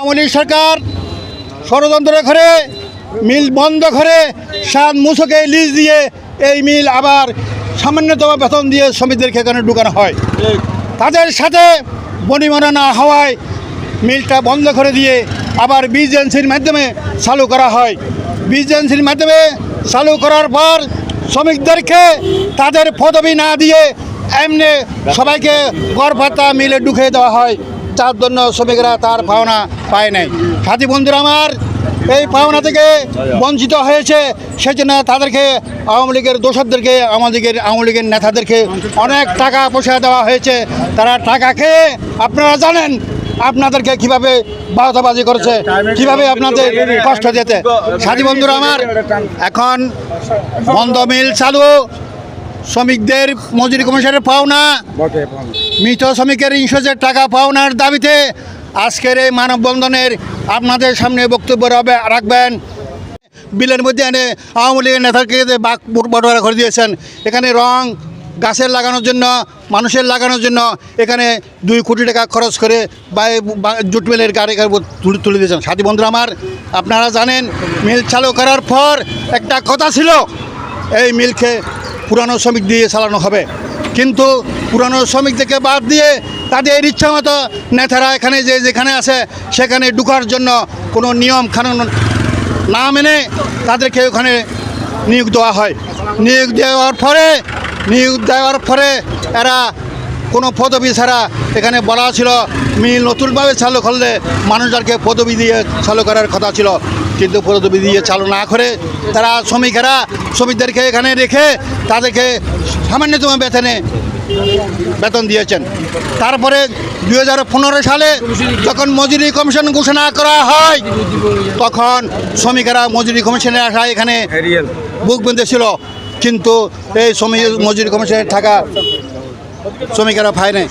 আওয়ামী লীগ সরকার ষড়যন্ত্র করে মিল বন্ধ করে সাত মুসকে লিজ দিয়ে এই মিল আবার সামান্যতম বেতন দিয়ে শ্রমিকদেরকে এখানে ঢুকানো হয়। তাদের সাথে বনিবনা না হওয়ায় মিলটা বন্ধ করে দিয়ে আবার বিজেএনসির মাধ্যমে চালু করা হয়। বিজেএনসির মাধ্যমে চালু করার পর শ্রমিকদেরকে তাদের পদবি না দিয়ে এমনি সবাইকে গড় ভাতা মিলে ঢুকিয়ে দেওয়া হয়, যার জন্য শ্রমিকরা তার পাওনা পায় নাই। সাথী বন্ধুরা আমার, এই পাওনা থেকে বঞ্চিত হয়েছে, সেজন্য তাদেরকে আওয়ামী লীগের দোসরদেরকে আওয়ামী লীগের নেতাদেরকে অনেক টাকা পয়সা দেওয়া হয়েছে। তারা টাকা খেয়ে আপনারা জানেন আপনাদেরকে কিভাবে বারোতাবাজি করেছে, কিভাবে আপনাদের কষ্ট দিতে। সাথী বন্ধুরা আমার, এখন বন্ধ মিল চালু, শ্রমিকদের মজুরি কমিশনের পাওনা, মৃত শ্রমিকের ইন্স্যুরেন্সের টাকা পাওনার দাবিতে আজকের এই মানববন্ধনের আপনাদের সামনে বক্তব্য রাখবেন। বিলের মধ্যে এনে আওয়ামী লীগের নেতাকে বটোয়ারা করে দিয়েছেন। এখানে রং গাছের লাগানোর জন্য, মানুষের লাগানোর জন্য এখানে 2 কোটি টাকা খরচ করে জুট মিলের গাড়ি তুলে দিয়েছেন। সাথী বন্ধুরা আমার, আপনারা জানেন মিল চালু করার পর একটা কথা ছিল, এই মিলকে পুরানো শ্রমিক দিয়ে চালানো হবে, কিন্তু পুরানো শ্রমিকদেরকে বাদ দিয়ে তাদের ইচ্ছা মতো নেতারা এখানে যেখানে আছে সেখানে ঢুকার জন্য কোনো নিয়ম কানুন না মেনে তাদেরকে ওখানে নিয়োগ দেওয়া হয়। নিয়োগ দেওয়ার পরে এরা কোনো পদবি ছাড়া, এখানে বলা ছিল মিল নতুনভাবে চালু করলে মানুষদেরকে পদবি দিয়ে চালু করার কথা ছিল, কিন্তু পদবি দিয়ে চালু না করে তারা শ্রমিকদেরকে এখানে রেখে তাদেরকে সামান্যতম বেতন দিয়েছেন। তারপরে 2015 সালে যখন মজুরি কমিশন ঘোষণা করা হয়, তখন শ্রমিকেরা মজুরি কমিশনের আশায় এখানে বুক বেঁধেছিল, কিন্তু এই মজুরি কমিশনের টাকা শ্রমিকেরা পায় নাই।